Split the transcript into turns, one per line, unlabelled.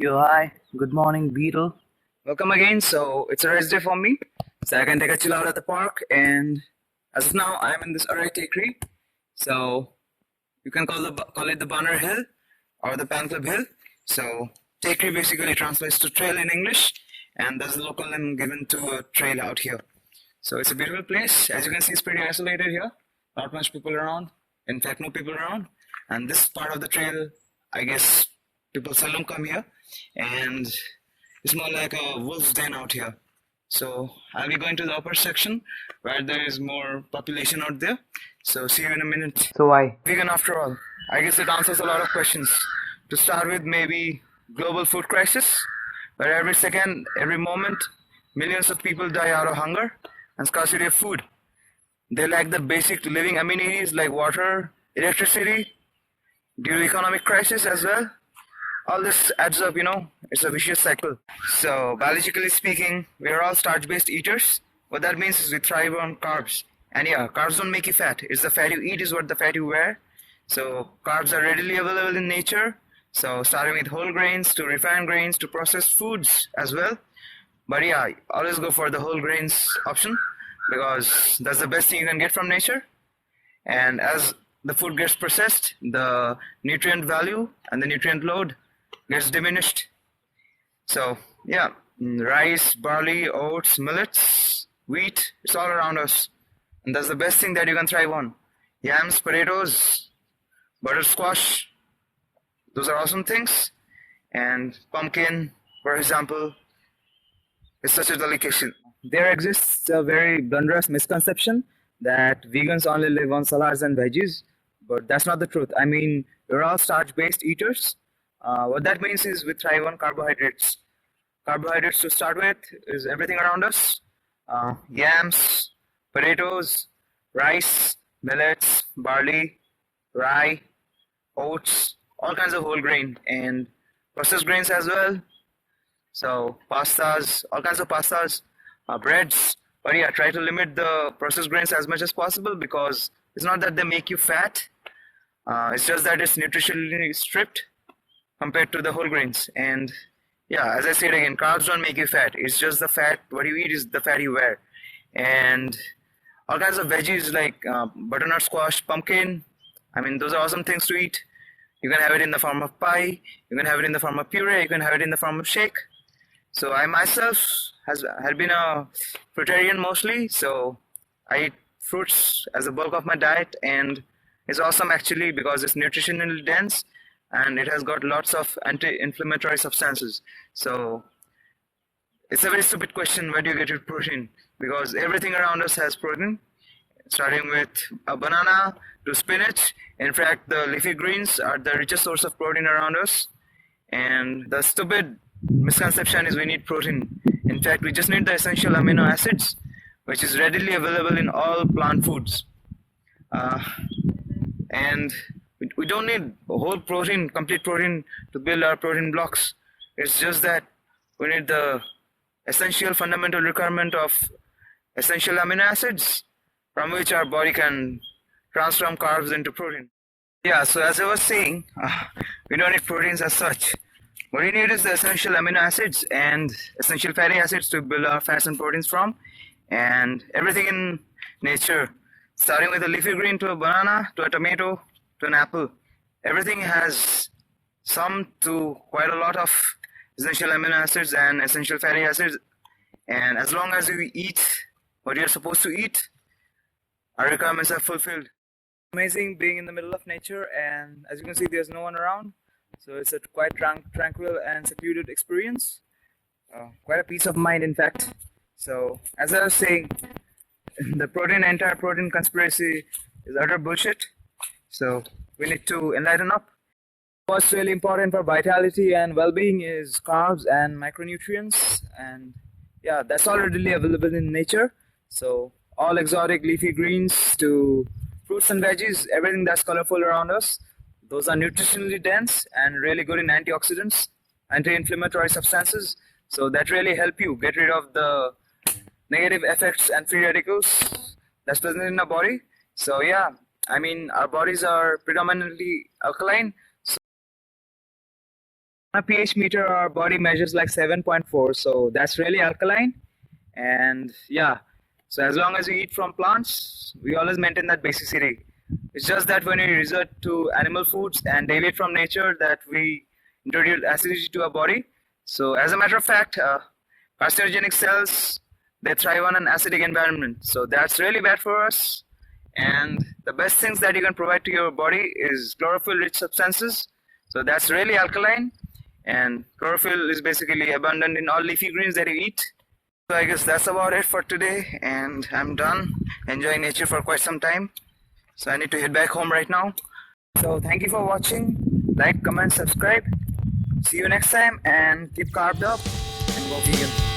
Yo, hi. Good morning, Beetle. Welcome again. So it's a rest day for me, so I can take a chill out at the park. And as of now, I'm in this Arai Tekri. So you can call it the Banner Hill or the Pan Club Hill. So Tekri basically translates to trail in English, and there's a local name given to a trail out here. So it's a beautiful place. As you can see, it's pretty isolated here. Not much people around. In fact, no people around. And this part of the trail, I guess people seldom come here. And it's more like a wolf's den out here. So I'll be going to the upper section where there is more population out there. So see you in a minute. So why? Vegan after all. I guess it answers a lot of questions. To start with, maybe global food crisis, where every second, every moment, millions of people die out of hunger and scarcity of food. They lack the basic living amenities like water, electricity, due to economic crisis as well. All this adds up, it's a vicious cycle. So, biologically speaking, we are all starch-based eaters. What that means is we thrive on carbs. And yeah, carbs don't make you fat. It's the fat you eat is what the fat you wear. So, carbs are readily available in nature. So, starting with whole grains to refined grains to processed foods as well. But yeah, always go for the whole grains option because that's the best thing you can get from nature. And as the food gets processed, the nutrient value and the nutrient load gets diminished. So yeah, rice, barley, oats, millets, wheat, it's all around us. And that's the best thing that you can thrive on. Yams, potatoes, butter squash, those are awesome things. And pumpkin, for example, is such a delicacy. There exists a very blunderous misconception that vegans only live on salads and veggies, but that's not the truth. I mean, we're all starch-based eaters. What that means is we thrive on carbohydrates. Carbohydrates to start with is everything around us. Yams, potatoes, rice, millets, barley, rye, oats, all kinds of whole grain and processed grains as well. So pastas, all kinds of pastas, breads. But yeah, try to limit the processed grains as much as possible because it's not that they make you fat. It's just that it's nutritionally stripped compared to the whole grains. And yeah, as I said again, carbs don't make you fat. It's just the fat. What you eat is the fat you wear. And all kinds of veggies like butternut squash, pumpkin. I mean, those are awesome things to eat. You can have it in the form of pie. You can have it in the form of puree. You can have it in the form of shake. So I myself had been a fruitarian mostly. So I eat fruits as a bulk of my diet, and it's awesome actually because it's nutritionally dense and it has got lots of anti-inflammatory substances. So it's a very stupid question, where do you get your protein? Because everything around us has protein, starting with a banana to spinach. In fact, the leafy greens are the richest source of protein around us. And the stupid misconception is we need protein. In fact, we just need the essential amino acids, which is readily available in all plant foods. Uh, and we don't need whole protein, complete protein to build our protein blocks. It's just that we need the essential fundamental requirement of essential amino acids from which our body can transform carbs into protein. Yeah, so as I was saying, we don't need proteins as such. What we need is the essential amino acids and essential fatty acids to build our fats and proteins from. And everything in nature, starting with a leafy green to a banana, to a tomato, to an apple, everything has some to quite a lot of essential amino acids and essential fatty acids. And as long as you eat what you're supposed to eat, our requirements are fulfilled. Amazing being in the middle of nature, and as you can see, there's no one around. So it's a quite tranquil and secluded experience. Quite a peace of mind, in fact. So as I was saying, the entire protein conspiracy is utter bullshit. So we need to enlighten up. What's really important for vitality and well-being is carbs and micronutrients, and yeah, that's all readily available in nature. So all exotic leafy greens to fruits and veggies, everything that's colorful around us, those are nutritionally dense and really good in antioxidants, anti-inflammatory substances. So that really help you get rid of the negative effects and free radicals that's present in our body. So yeah, I mean, our bodies are predominantly alkaline. On a pH meter, our body measures like 7.4, so that's really alkaline. And yeah, so as long as we eat from plants, we always maintain that basicity. It's just that when we resort to animal foods and deviate from nature, that we introduce acidity to our body. So as a matter of fact, carcinogenic cells, they thrive on an acidic environment. So that's really bad for us. And the best things that you can provide to your body is chlorophyll-rich substances. So that's really alkaline. And chlorophyll is basically abundant in all leafy greens that you eat. So I guess that's about it for today, and I'm done enjoying nature for quite some time. So I need to head back home right now. So thank you for watching. Like, comment, subscribe. See you next time, and keep carved up and go vegan.